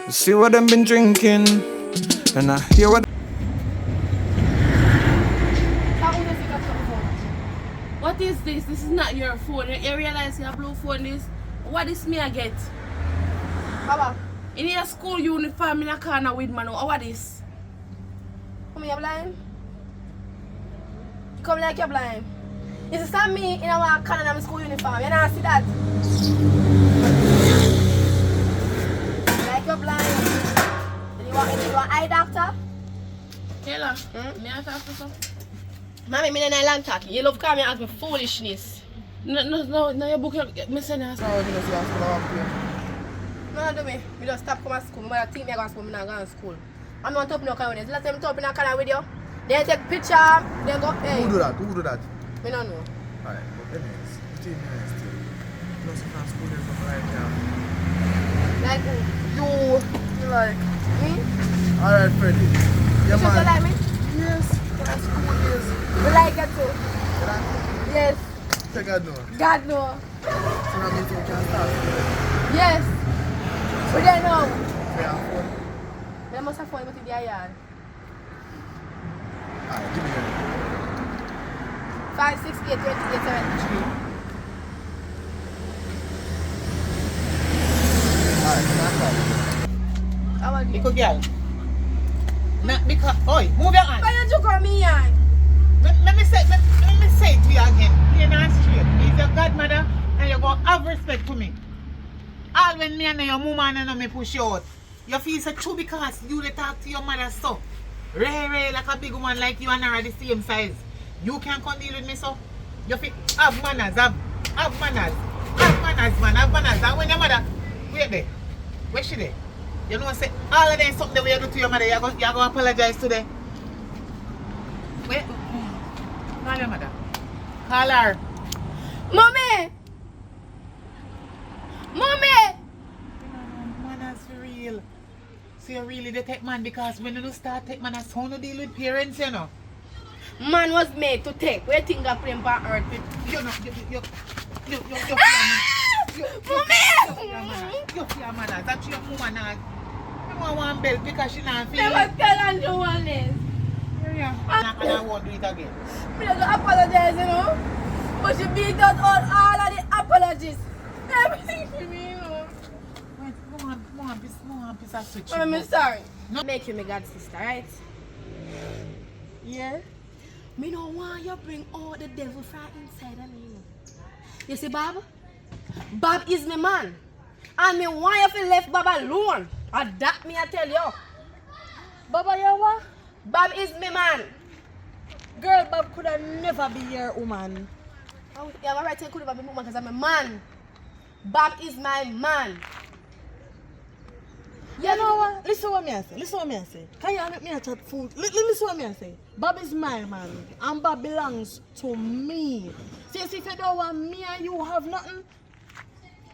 See what them been drinking, and I hear what. What is this? This is not your phone. You realize your blue phone is? What is me I get? Baba, In your school uniform in a corner with man. What is? come here blind. You come like you're blind. It's just me in our Canada school uniform. You don't see that? Like you're blind. And you want eye doctor? Taylor, may I talk to some? Mommy, me not long talking. You love coming and ask me foolishness. No, your book, me send us. No, do me. Me just stop coming to school. My mother think me I go to school, me not go to school. I'm not up no kind of Last time top in a kind of video. They take picture, they go, hey. Who do that? Who do that? Me don't know. Alright, but anyways, 15 minutes still. You know, some school is something like Like who? you like. Me? Alright, Freddie. Yeah, You still man. like me? Yes, that school is. You like it too? Yes. Take a no. God no. So that means you can start. Yes. We don't know. So you have fun. They must have fun with the yard. Alright, give me your name. 5, 6, 8, 28, 73. Alright, come on. I want you. Because girl. Not because oi, move your hand. Why you call me yan? Let me say it to you again. You're not straight. You're your godmother and you're gonna have respect for me. All when me and your mama and me push you out. You feel so true because you dey talk to your mother so. Ray like a big woman like you and her are the same size. You can't come deal with me so. You feel have manners, have manners. Have manners, man, have manners. And when your mother wait there. Where she there? You know say all of them something the way you do to your mother, you're going to apologize today. Wait. Call your mother. Call her. Mommy! Mommy! Manners for real. So you really dey take man because when you start take man, that's how you deal with parents, you know. Man was made to take. Where things are playing for earth with. You know, you Mommy! feel manners. That's your mama now. You want one belt because she not feel Never tell and do one this. yeah. And I won't do it again. Me don't apologize, you know. But she beat out all of the apologies. Everything for me, you know. Wait, one piece of switch. I'm sorry. No. Make you my god sister, right? Yeah. Me don't want you bring all the devil from inside of me. You see, Bob? Bob is my man. And me want you to left Bob alone. And that me I tell you. Baba, you what? Bob is my man. Girl, Bob could have never be your woman. Oh, yeah, I'm right. Could Bob be my man because I'm a man. Bob is my man. You know what? Listen what me I say. Can you let me a chat food? Listen what me I say. Bob is my man. And Bob belongs to me. See, if you don't want me and you have nothing,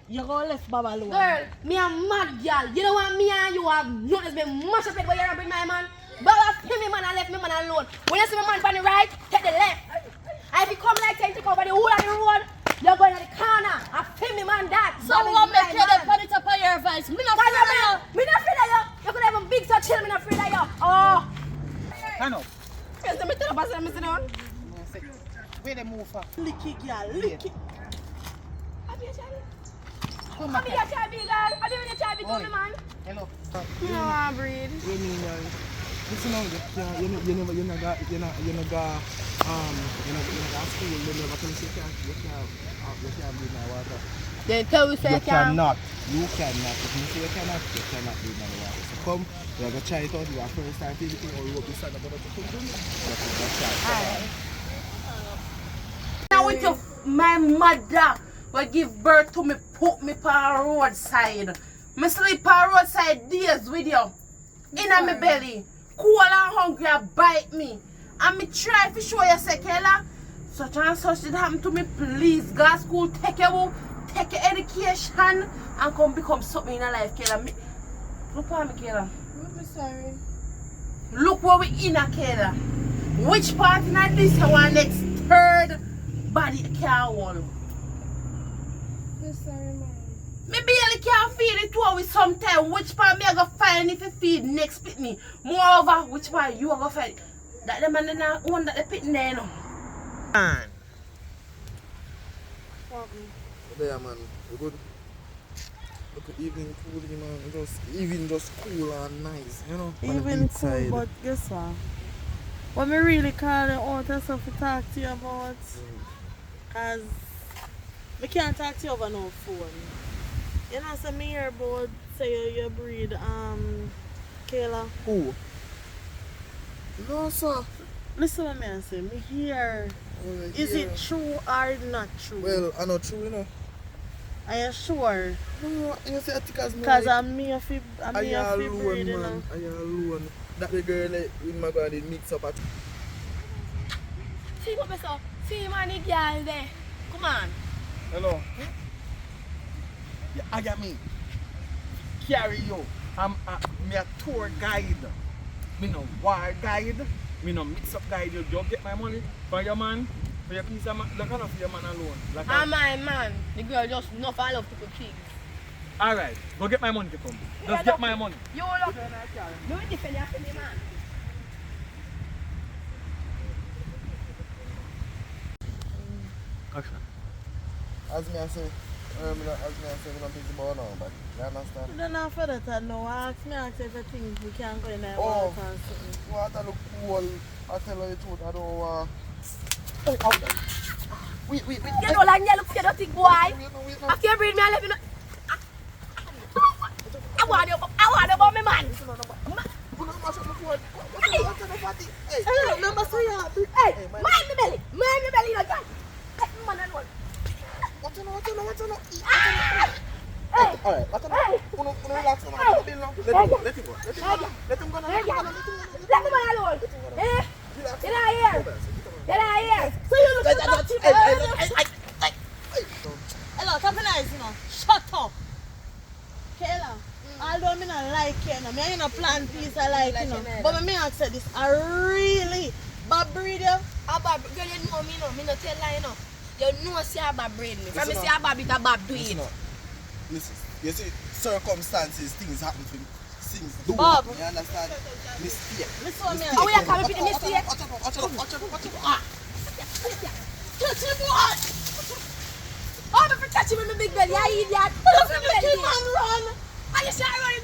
you're going to left Bob alone. Girl, me a mad girl. You know what me and you have noticed me much respect when you bring my man. Bob have him, me man, and left me man alone. When you see my man on the right, take the left. And if you come like 10 to cover the whole of the road, you're going to the corner. I feel me man that. So what make you put it up on your advice? Me not feel you. Me not afraid of you. You could have a big so chill, me not afraid of you. Oh. Turn up. Yes, let me tell you about something, Mr. Don. Where they move for? Licky, girl, licky. Have you tried it? Come Have back you here. tried it, girl? Have you tried it, Oi. man? Hello. You know I breed. You mean, listen now, you know, got school, you never can say you can't bleed my water. Then tell you say You cannot. If you say you cannot bleed my water. So come, we're going to try it out. You are first time visiting or you will be sad about it. Now with your, my mother will give birth to me, put me on roadside. Me sleep on roadside days with you. In my belly. Cool and hungry and bite me. And me try to show you say, Kayla, such and such did happen to me. Please, go to school, take your education and come become something in your life, Kayla. Look at me, Kayla. I'm sorry. Look where we in, Kayla. Which part in this one next third body can hold? I'm sorry, man. Me barely can't feed it too with sometime. Which part me I go find if you feed next pitney? Moreover, which part you are go find? That the man not one that the pitney there, you know. Man. There, man. You good? Look at evening cool, man. Just cool and nice, you know. Even cool, but guess what? What me really call you out and stuff to talk to you about, cause I can't talk to you over no phone. You know, so me hear about say you breed Kayla. Who? No, sir. Listen what me say. Me hear. Is it true or not true? Well, I know true, you know. Are you sure? No, you say it because Cause I'm me a fi alone, breed, you know. man. I alone. That the girl with my God they mix up at. See what me saw? See man, the girl there. Come on. Hello. Yeah, I got me. Carry you. I'm me a tour guide. Me no war guide. Me no mix up guide. You don't get my money for your man. For your piece of man. Look enough for your man alone. Like I'm my man. The girl just enough I love to put things. Alright, go get my money to come. Just get my money. You look. You defend your family man. Action. As me I say, we don't think about now, but you understand? You don't know for that I know. Ask me if you think we can go in there Oh. water and something. Water look cool. I tell you the truth, I don't want. Oh, out there. Wait. You know like you look for the thing boy. Wait. I can't breathe me and let me know. I want you about me man. Hey, remember say you have Hey, mind me belly. Mind me belly no girl. Let me man alone. What you know? Hey. Alright, uno relax now. Let him go. Let him go. Let me man alone. Eh? Relax. Get out here. Get out here. So you look at that. Hello, something nice, you know. Shut up. Kayla, although me not like you, know, me ain't no plan piece I like, you know. But me ask you this, I really bad breed you. Girl, you know me no tell lie, you know. You know see a bad breed me. From me see a bad bit a bad do it. Listen, you see, circumstances, things happen to things do. Bob. You understand? Mistake. Listen what me Oh, we are coming with the mistake. Watch out. Touch him what? Oh, me for touching me big belly, I idiot. Look at me, man run. Are you sure I run in the